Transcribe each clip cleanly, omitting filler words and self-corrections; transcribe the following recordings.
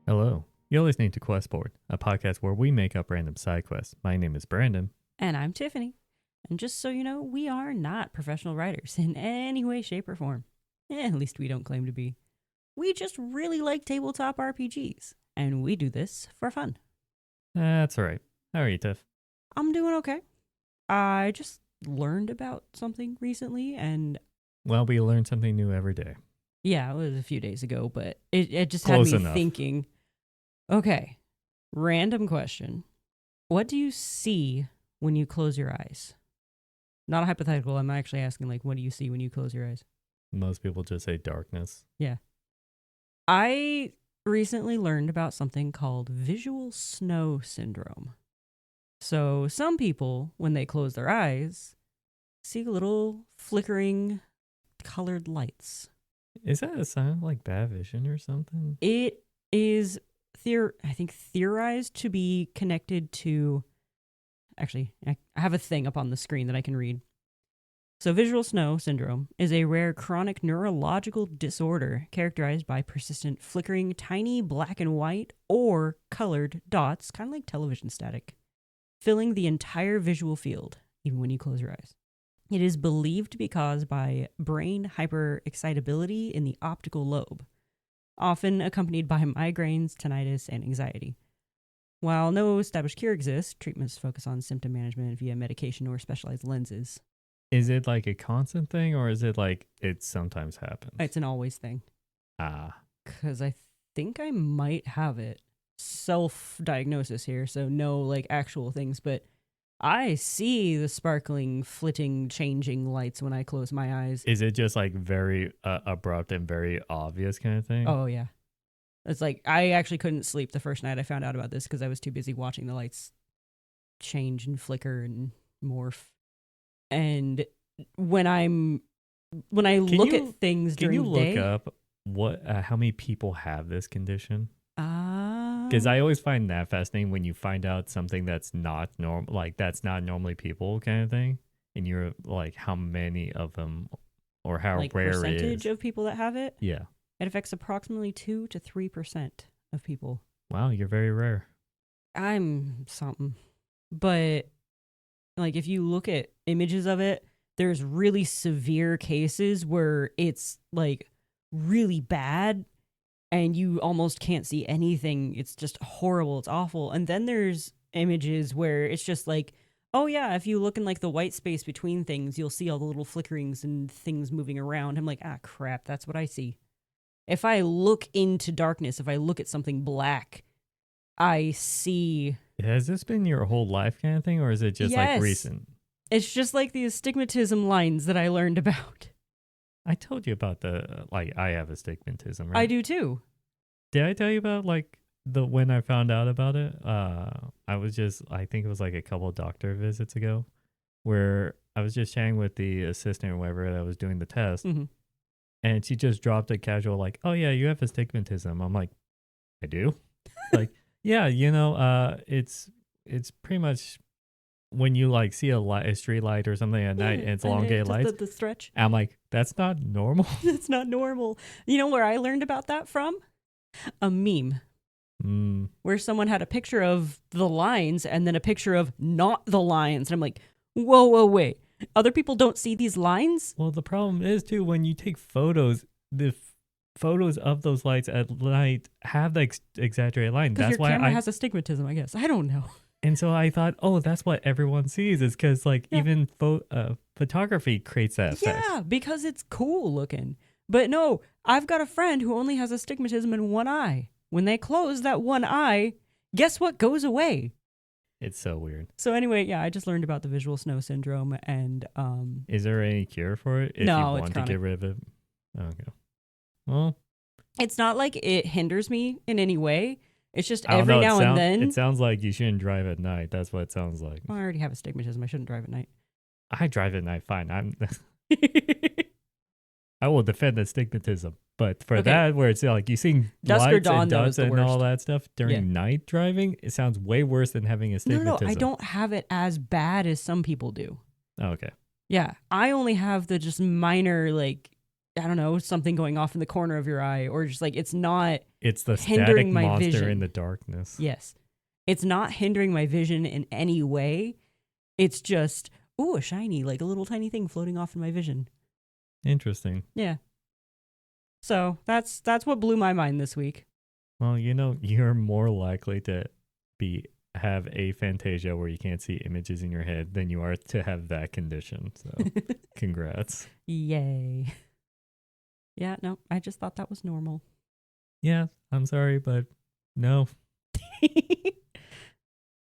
Hello. You're listening to Questboard, a podcast where we make up random side quests. My name is Brandon. And I'm Tiffany. And just so you know, we are not professional writers in any way, shape, or form. At least we don't claim to be. We just really like tabletop RPGs. And we do this for fun. That's all right. How are you, Tiff? I'm doing okay. I just learned about something recently, and Well, we learn something new every day. yeah, it was a few days ago, but it just Close had me enough. thinking, okay, random question. What do you see when you close your eyes? Not a hypothetical. I'm actually asking, like, what do you see when you close your eyes? Most people just say darkness. Yeah. I recently learned about something called visual snow syndrome. So some people, when they close their eyes, see little flickering colored lights. Is that a sign of like bad vision or something? It is, I think, theorized to be connected to... Actually, I have a thing up on the screen that I can read. So visual snow syndrome is a rare chronic neurological disorder characterized by persistent flickering tiny black and white or colored dots, kind of like television static, filling the entire visual field, even when you close your eyes. It is believed to be caused by brain hyperexcitability in the optical lobe, often accompanied by migraines, tinnitus, and anxiety. While no established cure exists, treatments focus on symptom management via medication or specialized lenses. Is it like a constant thing or is it like it sometimes happens? It's an always thing. Because I think I might have it. Self-diagnosis here, so no like actual things, but I see the sparkling, flitting, changing lights when I close my eyes. Is it just like very abrupt and very obvious kind of thing? Oh, yeah. It's like I actually couldn't sleep the first night I found out about this because I was too busy watching the lights change and flicker and morph. And when I look at things during the day... Can you look up what how many people have this condition? Because Because I always find that fascinating when you find out something that's not normal, like that's not normally people kind of thing, and you're like, how many of them, or how like rare percentage it is? of people that have it, Yeah. it affects approximately 2 to 3% of people. Wow, you're very rare. I'm something. But like if you look at images of it, there's really severe cases where it's like really bad and you almost can't see anything. It's just horrible. It's awful. And then there's images where it's just like, oh yeah, if you look in like the white space between things, you'll see all the little flickerings and things moving around. I'm like, ah, crap, that's what I see. If I look into darkness, if I look at something black, I see... Has this been your whole life kind of thing, or is it just like recent? It's just like the astigmatism lines that I learned about. I told you about the I have astigmatism, right? I do too. Did I tell you about like when I found out about it? I think it was like a couple of doctor visits ago, where I was just chatting with the assistant or whatever that was doing the test, and she just dropped a casual like, "Oh yeah, you have astigmatism." I'm like, "I do?" Like, yeah, it's pretty much when you like see a street light or something at night and it's elongated lights. The stretch. I'm like, that's not normal. That's not normal. You know where I learned about that from? A meme. Where someone had a picture of the lines and then a picture of not the lines. And I'm like, whoa, wait. Other people don't see these lines? Well, the problem is, too, when you take photos, the photos of those lights at night have the exaggerated line. That's your why camera has astigmatism, I guess. I don't know. And so I thought, oh, that's what everyone sees, is because like even photography creates that effect. Yeah, because it's cool looking. But no, I've got a friend who only has astigmatism in one eye. When they close that one eye, guess what goes away? It's so weird. So anyway, yeah, I just learned about the visual snow syndrome, and is there any cure for it? If no, you want it's to chronic. get rid of it. Okay. Well, it's not like it hinders me in any way. It's just every now and then. It sounds like you shouldn't drive at night. That's what it sounds like. Well, I already have astigmatism. I shouldn't drive at night. I drive at night fine. I will defend astigmatism. But for that, where it's like you see dusk or lights dawn, and dots and all that stuff during Yeah. night driving, it sounds way worse than having astigmatism. No, I don't have it as bad as some people do. Oh, okay. Yeah, I only have the just minor, like, I don't know, something going off in the corner of your eye, or just like it's not It's the hindering static my monster vision. in the darkness. Yes. It's not hindering my vision in any way. It's just, ooh, a shiny, like a little tiny thing floating off in my vision. Interesting. Yeah. So that's what blew my mind this week. Well, you're more likely to have aphantasia where you can't see images in your head than you are to have that condition. So, congrats. Yay. Yeah, no, I just thought that was normal. Yeah, I'm sorry, but no.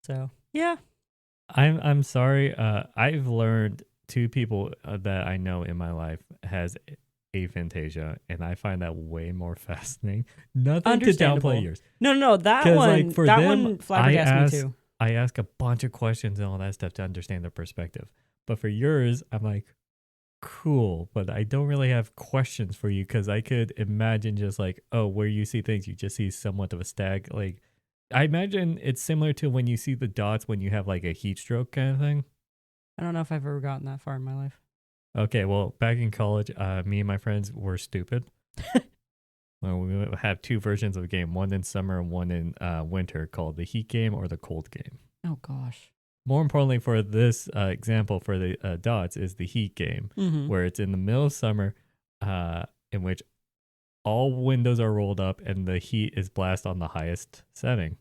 So, yeah. I'm sorry. I've learned 2 people that I know in my life has aphantasia, and I find that way more fascinating. Nothing to Understandable. downplay yours. No, that 'Cause, one, like, for that them, one flabbergasted me too. I ask a bunch of questions and all that stuff to understand their perspective. But for yours, I'm like, cool, but I don't really have questions for you because I could imagine just like, oh, where you see things, you just see somewhat of a stag. Like, I imagine it's similar to when you see the dots when you have like a heat stroke kind of thing. I don't know if I've ever gotten that far in my life. Okay, well, back in college, me and my friends were stupid. Well, we would have 2 versions of a game, one in summer and one in winter, called the heat game or the cold game. Oh, gosh. More importantly, for this example, for the dots, is the heat game, where it's in the middle of summer, in which all windows are rolled up and the heat is blast on the highest setting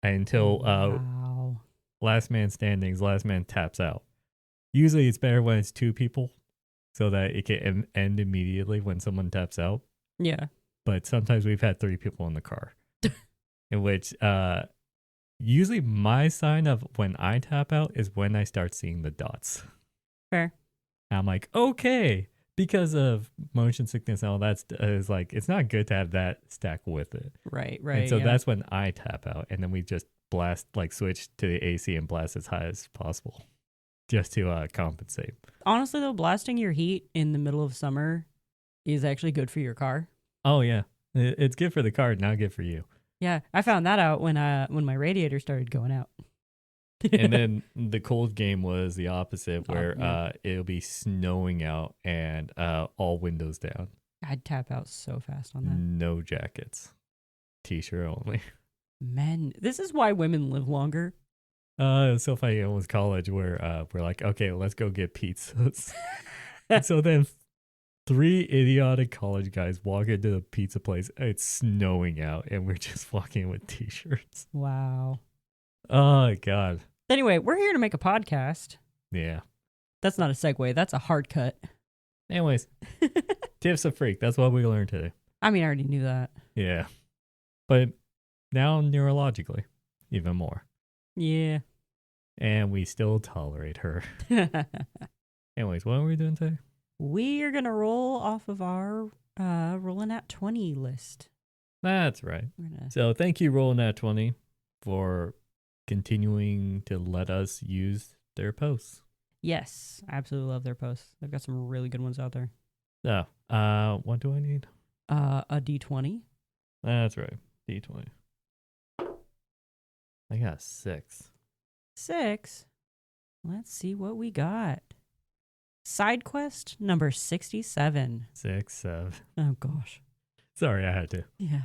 until Wow. last man standings, last man taps out. Usually it's better when it's 2 people so that it can end immediately when someone taps out. Yeah. But sometimes we've had 3 people in the car, in which usually my sign of when I tap out is when I start seeing the dots. Fair. I'm like, okay, because of motion sickness and all that is like, it's not good to have that stack with it. Right. And so yeah. that's when I tap out, and then we just blast, like switch to the AC and blast as high as possible just to compensate. Honestly, though, blasting your heat in the middle of summer is actually good for your car. Oh, yeah. It's good for the car, not good for you. Yeah, I found that out when my radiator started going out. And then the cold game was the opposite, where yeah. it'll be snowing out and all windows down. I'd tap out so fast on that. No jackets. T-shirt only. Men, this is why women live longer. It's so funny. It was college where we're like, okay, let's go get pizzas. And so then 3 idiotic college guys walk into the pizza place. It's snowing out, and we're just walking with T-shirts. Wow. Oh, God. Anyway, we're here to make a podcast. Yeah. That's not a segue. That's a hard cut. Anyways, Tiff's a freak. That's what we learned today. I mean, I already knew that. Yeah. But now neurologically, even more. Yeah. And we still tolerate her. Anyways, what are we doing today? We are going to roll off of our Rolling at 20 list. That's right. So thank you, Rolling at 20, for continuing to let us use their posts. Yes, I absolutely love their posts. They've got some really good ones out there. So, what do I need? A D20. That's right, D20. I got 6. 6. Let's see what we got. Side quest number 67. 6, 7. Oh, gosh. Sorry, I had to. Yeah.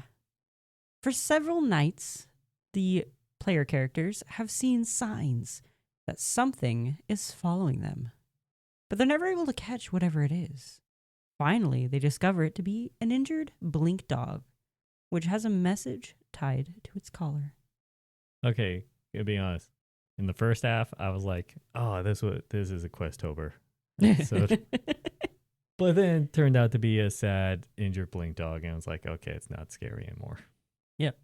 For several nights, the player characters have seen signs that something is following them, but they're never able to catch whatever it is. Finally, they discover it to be an injured blink dog, which has a message tied to its collar. Okay, to be honest, in the first half, I was like, "Oh, this is a Questober episode," but then it turned out to be a sad injured blink dog, and I was like, "Okay, it's not scary anymore." Yep.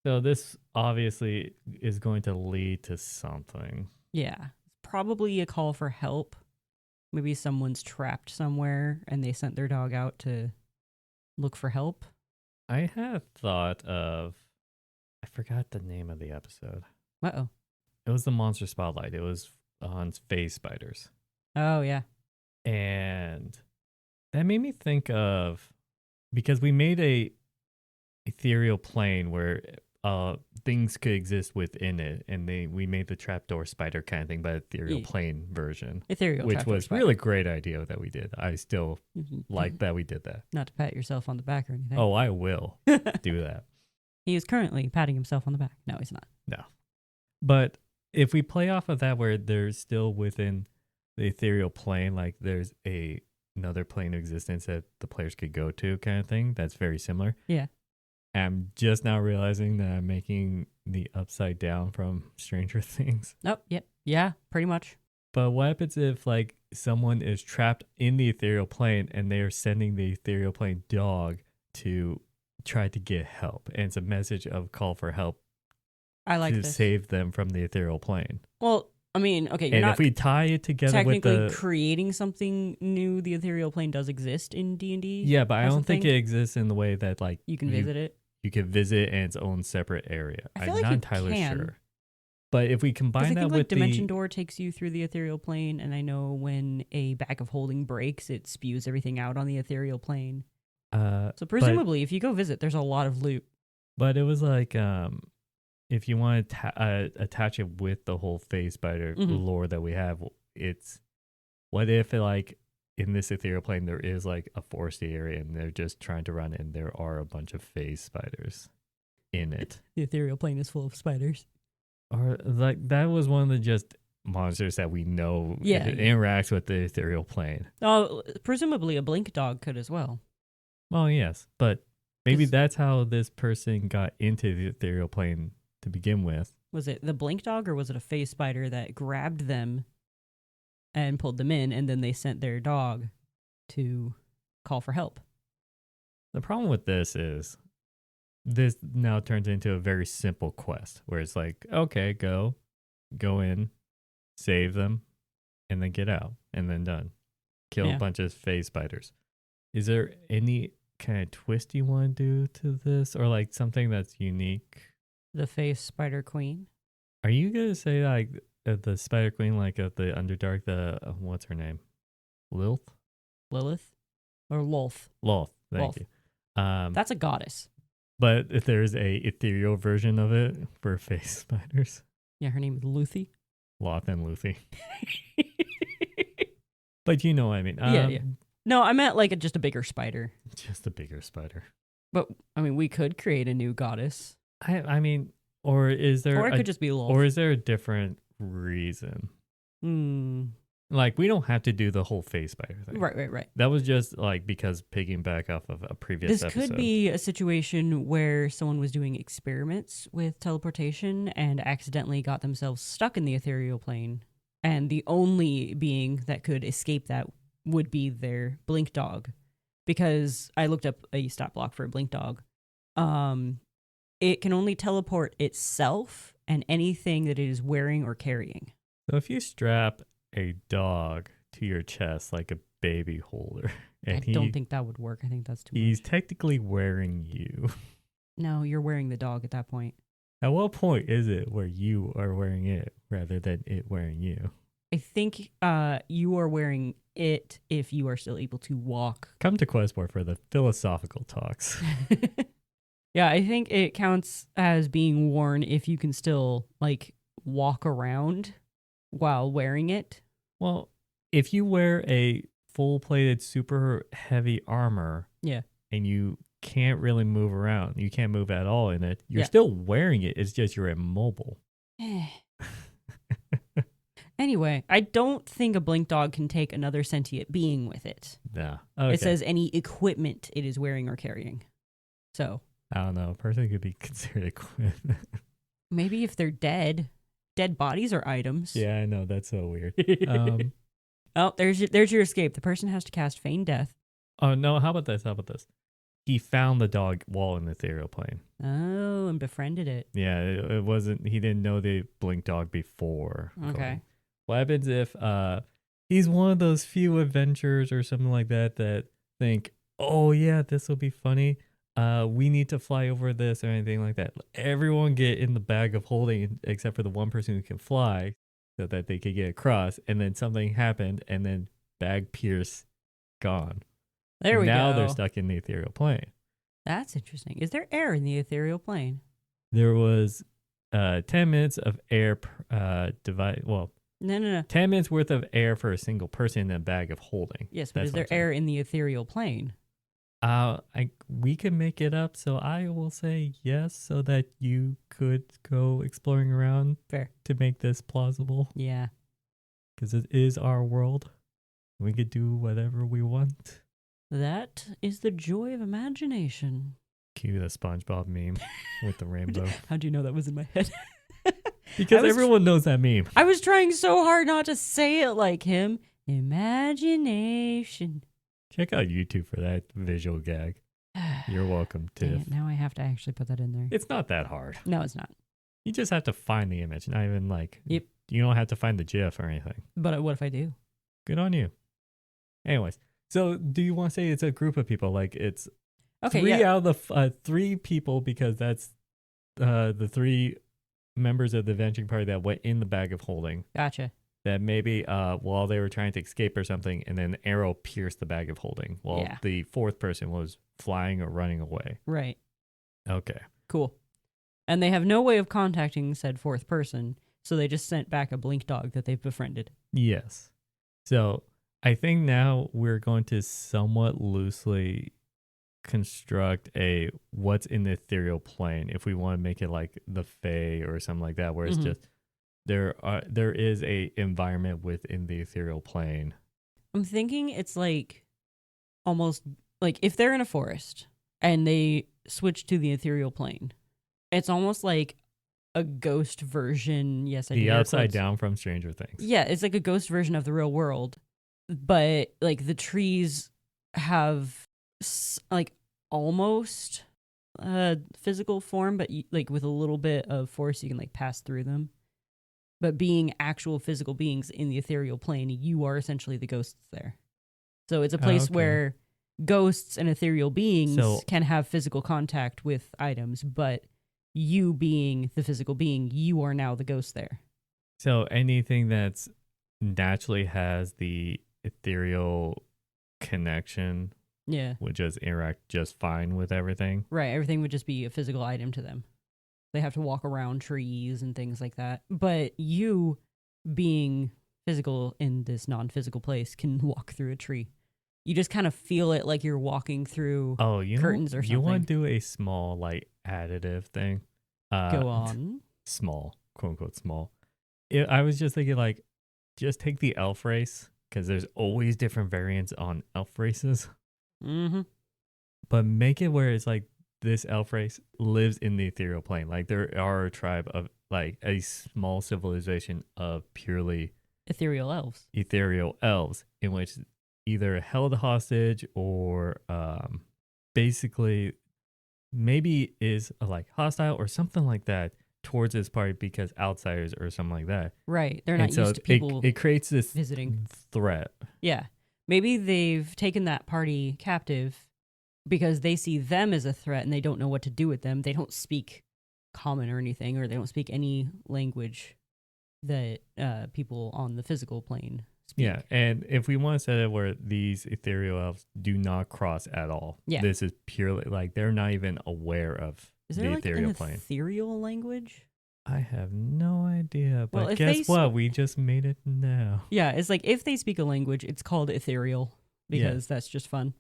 So this obviously is going to lead to something. Yeah, probably a call for help. Maybe someone's trapped somewhere and they sent their dog out to look for help. I had thought of, I forgot the name of the episode. Uh-oh. It was the Monster Spotlight. It was on phase spiders. Oh, yeah. And that made me think of, because we made a ethereal plane where things could exist within it, and we made the trapdoor spider kind of thing, but ethereal Yeah. plane version, Ethereal which trapdoor was spider. really great idea that we did. I still like that we did that. Not to pat yourself on the back or anything. Oh, I will do that. He is currently patting himself on the back. No, he's not. No, but if we play off of that, where there's still within the ethereal plane, like there's another plane of existence that the players could go to, kind of thing. That's very similar. Yeah. I'm just now realizing that I'm making the upside down from Stranger Things. Oh, yep. Yeah, pretty much. But what happens if like someone is trapped in the ethereal plane and they are sending the ethereal plane dog to try to get help, and it's a message of call for help I like to this. save them from the ethereal plane. Well, I mean, okay, you're And not if we tie it together with technically the creating something new. The ethereal plane does exist in D&D. yeah, but I as a don't think thing. it exists in the way that like You can visit it. You can visit in its own separate area. I feel I'm like not you entirely can. sure. But if we Because combine I that think with like Dimension the Door takes you through the ethereal plane, and I know when a bag of holding breaks, it spews everything out on the ethereal plane. So presumably, if you go visit, there's a lot of loot. but it was like if you want to attach it with the whole phase spider lore that we have, it's what if like in this ethereal plane there is like a foresty area and they're just trying to run and there are a bunch of phase spiders in it. The ethereal plane is full of spiders. Or like that was one of the just monsters that we know Yeah. interacts with the ethereal plane. Oh, presumably a blink dog could as well. Well, yes, but maybe 'Cause- that's how this person got into the ethereal plane to begin with. Was it the blink dog, or was it a phase spider that grabbed them and pulled them in, and then they sent their dog to call for help? The problem with this is this now turns into a very simple quest where it's like, okay, go in, save them, and then get out, and then done. Kill Yeah. a bunch of phase spiders. Is there any kind of twist you want to do to this, or like something that's unique? The phase spider queen. Are you gonna say like the Spider Queen, like of the Underdark, the what's her name, Lilith? Lilith? Or Lolth. Loth, thank Loth. you. That's a goddess. But if there's a ethereal version of it for face spiders, Yeah, her name is Luthi. Loth and Luffy. But you know what I mean. Yeah. No, I meant like just a bigger spider. Just a bigger spider. But, I mean, we could create a new goddess. I mean, or is there Or it could just be Lolth. or is there a different reason? Like we don't have to do the whole face spider thing. Right. That was just like because piggyback off of a previous This episode. could be a situation where someone was doing experiments with teleportation and accidentally got themselves stuck in the ethereal plane. And the only being that could escape that would be their blink dog. Because I looked up a stat block for a blink dog. It can only teleport itself and anything that it is wearing or carrying. So if you strap a dog to your chest like a baby holder, and I don't think that would work. I think that's too he's much. technically wearing you. No, you're wearing the dog at that point. At what point is it where you are wearing it rather than it wearing you? I think you are wearing it if you are still able to walk. Come to Questport for the philosophical talks. Yeah, I think it counts as being worn if you can still like walk around while wearing it. Well, if you wear a full-plated, super heavy armor, Yeah. and you can't really move around, you can't move at all in it, you're Yeah. still wearing it. It's just you're immobile. Anyway, I don't think a blink dog can take another sentient being with it. Nah. Okay. It says any equipment it is wearing or carrying. So I don't know. A person could be considered equipment. maybe if they're dead bodies are items. Yeah, I know. That's so weird. Oh, there's your escape. The person has to cast feign death. Oh, no. How about this? He found the dog while in the ethereal plane. Oh, and befriended it. Yeah, it wasn't, he didn't know the blink dog before. Okay. going. What happens if he's one of those few adventurers or something like that think, oh, yeah, this will be funny. We need to fly over this or anything like that. Everyone get in the bag of holding except for the one person who can fly so that they could get across. And then something happened and then bag pierce gone. There we now go. they're stuck in the ethereal plane. That's interesting. Is there air in the ethereal plane? there was 10 minutes of air divide. Well, No. 10 minutes worth of air for a single person in a bag of holding. Yes, but That's is what there I'm saying. air in the ethereal plane? We can make it up, so I will say yes, so that you could go exploring around Fair. to make this plausible, Yeah. because it is our world. We could do whatever we want. That is the joy of imagination. Cue the SpongeBob meme with the rainbow. How'd you know that was in my head? Because I was everyone knows that meme. I was trying so hard not to say it like him. Imagination. Check out YouTube for that visual gag. You're welcome, Dang Tiff. it, now I have to actually put that in there. It's not that hard. No, it's not. You just have to find the image, not even like. Yep. You don't have to find the GIF or anything. But what if I do? Good on you. Anyways, so do you want to say it's a group of people? Like it's Okay, three yeah. out of the 3 people, because that's the 3 members of the venturing party that went in the bag of holding. Gotcha. That maybe while they were trying to escape or something, and then an arrow pierced the bag of holding while Yeah. the 4th person was flying or running away. Right. Okay. Cool. And they have no way of contacting said 4th person, so they just sent back a blink dog that they've befriended. Yes. So I think now we're going to somewhat loosely construct a what's in the ethereal plane, if we want to make it like the Fae or something like that, where it's just there is a environment within the ethereal plane. I'm thinking it's like almost like if they're in a forest and they switch to the ethereal plane, it's almost like a ghost version. Yes, I The did air upside quotes. down from Stranger Things. Yeah, it's like a ghost version of the real world, but like the trees have like almost physical form, but like with a little bit of force, you can like pass through them. But being actual physical beings in the ethereal plane, you are essentially the ghosts there. So it's a place okay. where ghosts and ethereal beings So- can have physical contact with items, but you being the physical being, you are now the ghost there. So anything that's naturally has the ethereal connection Yeah. would just interact just fine with everything. Right. Everything would just be a physical item to them. They have to walk around trees and things like that. But you, being physical in this non-physical place, can walk through a tree. You just kind of feel it like you're walking through. Oh, you Curtains know, or you want something. to do a small like additive thing. Go on. Small, quote unquote small. I was just thinking like, just take the elf race, because there's always different variants on elf races. Mm-hmm. But make it where it's like this elf race lives in the ethereal plane. Like there are a tribe of like a small civilization of purely Ethereal elves. ethereal elves, in which either held hostage or basically maybe is like hostile or something like that towards this party, because outsiders or something like that. Right. They're not And so used to people it creates this visiting. threat. Yeah. Maybe they've taken that party captive because they see them as a threat and they don't know what to do with them. They don't speak common or anything, or they don't speak any language that people on the physical plane speak. Yeah, and if we want to set it where these ethereal elves do not cross at all, Yeah. this is purely like they're not even aware of Is the there like ethereal an plane. ethereal language? I have no idea, Well, but if they guess what? We just made it now. Yeah, it's like if they speak a language, it's called ethereal because that's just fun.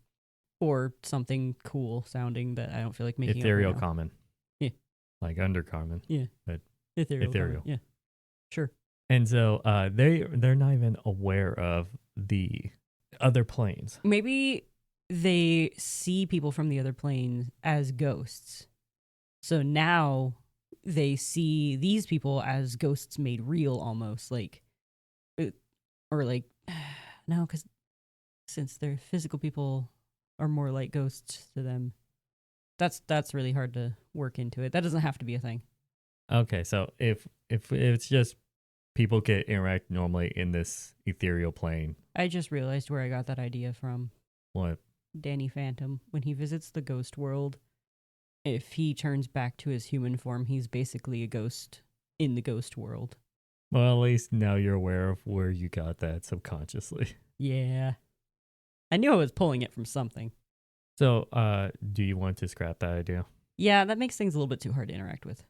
Or something cool sounding that I don't feel like making up right Ethereal now. common. Yeah. Like undercommon. Ethereal. ethereal. common, Yeah. Sure. And so they're not even aware of the other planes. Maybe they see people from the other plane as ghosts. So now they see these people as ghosts made real almost like or like no, because since they're physical people are more like ghosts to them. That's really hard to work into it. That doesn't have to be a thing. Okay, so if it's just people can interact normally in this ethereal plane, I just realized where I got that idea from. what? Danny Phantom. When he visits the ghost world, if he turns back to his human form, he's basically a ghost in the ghost world. Well, at least now you're aware of where you got that subconsciously. Yeah. I knew I was pulling it from something. So, do you want to scrap that idea? Yeah, that makes things a little bit too hard to interact with.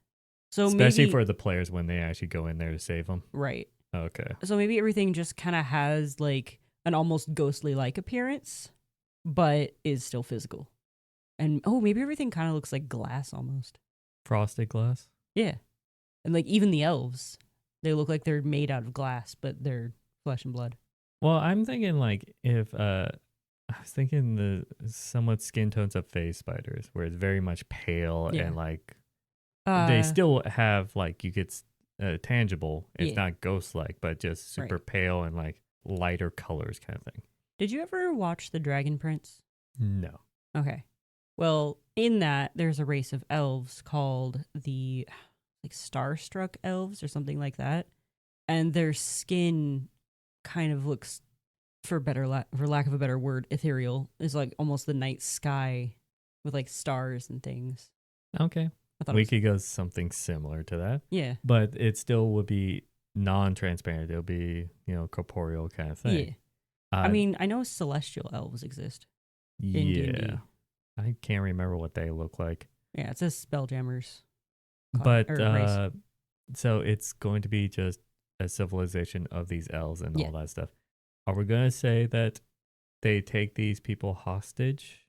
So Especially maybe for the players when they actually go in there to save them. right. Okay. So maybe everything just kind of has like an almost ghostly like appearance, but is still physical. And maybe everything kind of looks like glass almost. Frosted glass? Yeah. And like even the elves, they look like they're made out of glass, but they're flesh and blood. Well, I'm thinking like if I was thinking the somewhat skin tones of phase spiders, where it's very much pale Yeah. and like they still have like you get tangible. It's Yeah. not ghost like, but just super Right. pale and like lighter colors kind of thing. Did you ever watch The Dragon Prince? No. Okay. Well, in that, there's a race of elves called the like Starstruck elves or something like that. And their skin kind of looks, for lack of a better word, ethereal. Is like almost the night sky with like stars and things. Okay. I thought We could go something similar to that, yeah. but it still would be non-transparent. It'll be, corporeal kind of thing. Yeah. I mean, I know celestial elves exist in D&D. Yeah. I can't remember what they look like. Yeah, it says Spelljammers. But race. so it's going to be just a civilization of these elves and Yeah. all that stuff. Are we going to say that they take these people hostage?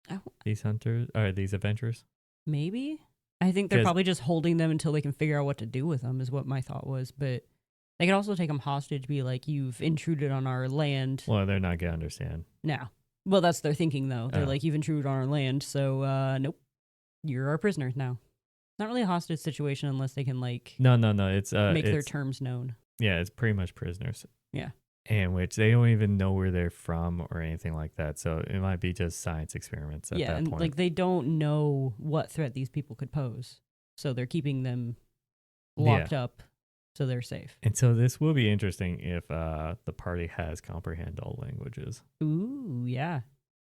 Oh. These hunters or these adventurers? Maybe. I think they're 'Cause- probably just holding them until they can figure out what to do with them, is what my thought was. But they could also take them hostage, be like, you've intruded on our land. Well, they're not going to understand. Now. Well, that's their thinking, though. They're Oh. like, you've intruded on our land, so nope. You're our prisoners now. Not really a hostage situation unless they can, like, No. It's make their it's, terms known. yeah, it's pretty much prisoners. Yeah. And which they don't even know where they're from or anything like that. So it might be just science experiments at that and point. like they don't know what threat these people could pose. So they're keeping them locked up so they're safe. And so this will be interesting if the party has comprehend all languages. Ooh, yeah.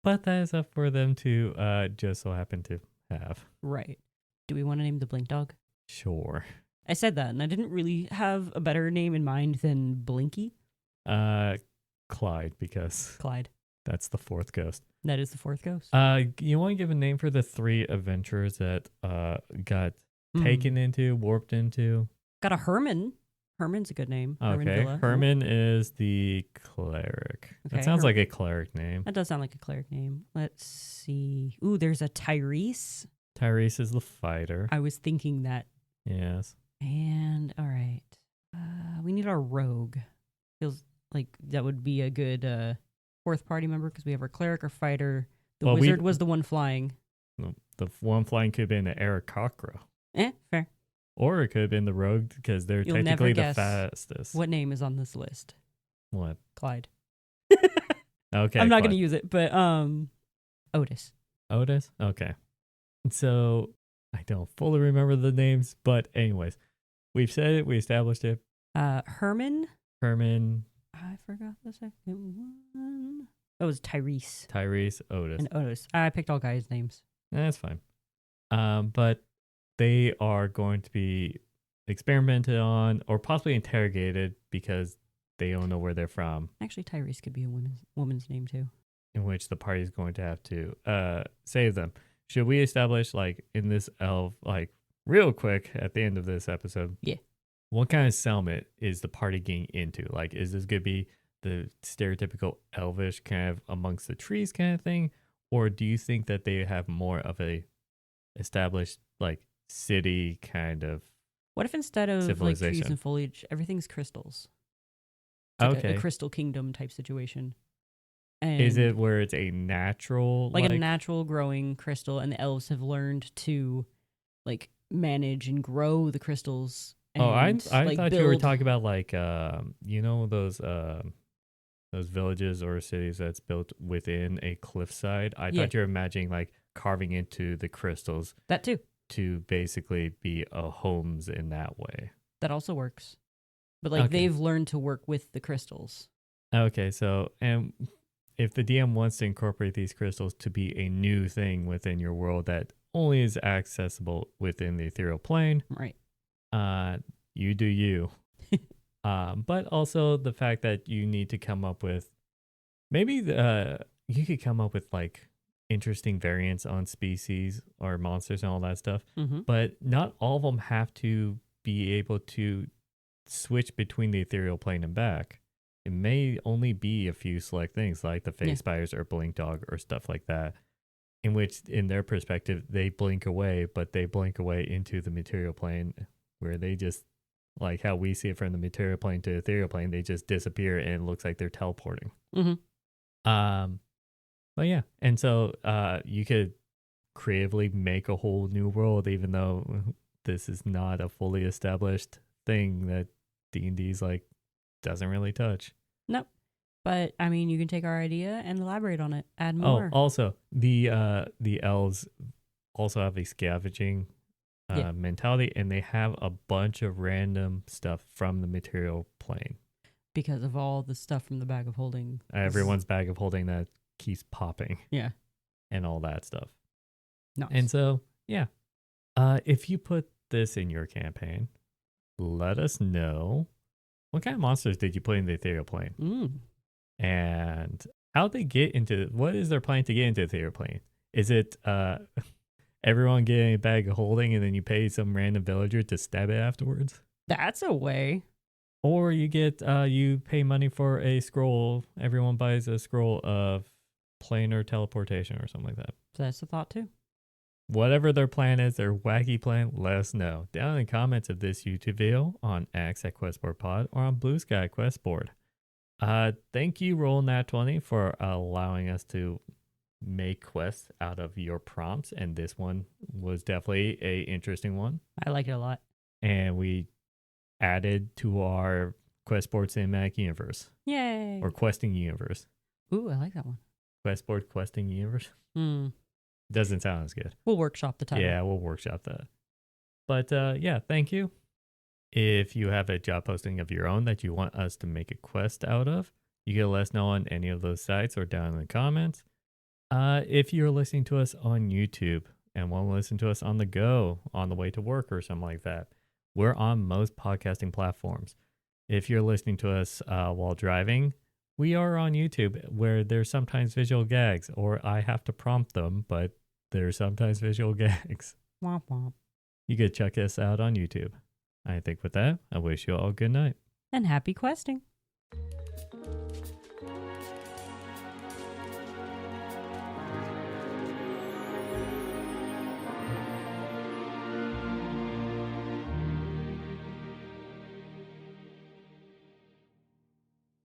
But that is up for them to just so happen to have. Right. Do we want to name the Blink Dog? Sure. I said that, and I didn't really have a better name in mind than Blinky. Clyde, because Clyde. that's the fourth ghost. That is the fourth ghost. You want to give a name for the 3 adventurers that got taken into, warped into? Got a Herman. Herman's a good name. Herman Okay. Villa. Herman is the cleric. Okay, That sounds like a cleric name. That does sound like a cleric name. Let's see. Ooh, there's a Tyrese. Tyrese is the fighter. I was thinking that. Yes. And all right. We need our rogue. Feels like that would be a good fourth party member because we have our cleric, our fighter. The wizard was the one flying. The one flying could have been the Aarakocra. Fair. Or it could have been the rogue because they're You'll technically never the guess fastest. What name is on this list? What? Clyde. Okay. I'm not going to use it, but Otis. Otis? Okay. So I don't fully remember the names, but anyways, we've said it, we established it. Herman. I forgot the second one. That was Tyrese. Otis. And Otis. I picked all guys' names. That's fine. But they are going to be experimented on or possibly interrogated because they don't know where they're from. Actually, Tyrese could be a woman's name too. In which the party is going to have to save them. Should we establish, like, in this elf, like, real quick at the end of this episode? Yeah. What kind of settlement is the party getting into? Like, is this going to be the stereotypical elvish kind of amongst the trees kind of thing? Or do you think that they have more of a established, like, city kind of What if instead of like trees civilization? and foliage, everything's crystals? It's like Okay. a crystal kingdom type situation. And Is it where it's a natural, like a natural growing crystal, and the elves have learned to like manage and grow the crystals? And, I like, thought you were build- talking about like those villages or cities that's built within a cliffside. I Yeah. thought you were imagining like carving into the crystals that too. to basically be homes in that way. That also works. But like Okay. they've learned to work with the crystals. Okay, so and if the DM wants to incorporate these crystals to be a new thing within your world that only is accessible within the ethereal plane, Right. you do you. But also the fact that you need to come up with maybe you could come up with like interesting variants on species or monsters and all that stuff. Mm-hmm. But not all of them have to be able to switch between the ethereal plane and back. It may only be a few select things like the face spiders or blink dog or stuff like that, in which, in their perspective, they blink away, but they blink away into the material plane where they just, like how we see it from the material plane to ethereal plane, they just disappear and it looks like they're teleporting. Mm-hmm. But yeah, and so you could creatively make a whole new world, even though this is not a fully established thing that D&D's like doesn't really touch. Nope. But I mean, you can take our idea and elaborate on it. Add Oh, more. also the elves also have a scavenging mentality, and they have a bunch of random stuff from the material plane. Because of all the stuff from the bag of holding. Everyone's bag of holding that keeps popping. Yeah. And all that stuff. Nice. And so, yeah. If you put this in your campaign, let us know what kind of monsters did you put in the ethereal plane? And how they get into, what is their plan to get into the ethereal plane? Is it everyone getting a bag of holding and then you pay some random villager to stab it afterwards? That's a way. Or you get you pay money for a scroll. Everyone buys a scroll of planar teleportation or something like that. So that's the thought too. Whatever their plan is, their wacky plan, let us know down in the comments of this YouTube video on X at QuestBoardPod or on Blue Sky QuestBoard. Thank you, RollNat20, for allowing us to make quests out of your prompts, and this one was definitely a interesting one. I like it a lot. And we added to our QuestBoard cinematic universe. Yay! Or questing universe. Ooh, I like that one. QuestBoard questing universe. Doesn't sound as good. We'll workshop the title. Yeah, we'll workshop that. But yeah, thank you. If you have a job posting of your own that you want us to make a quest out of, you can let us know on any of those sites or down in the comments. If you're listening to us on YouTube and want to listen to us on the go, on the way to work or something like that, we're on most podcasting platforms. If you're listening to us while driving, we are on YouTube, where there's sometimes visual gags, or I have to prompt them, but there's sometimes visual gags. Womp womp. You could check us out on YouTube. I think with that, I wish you all good night. And happy questing.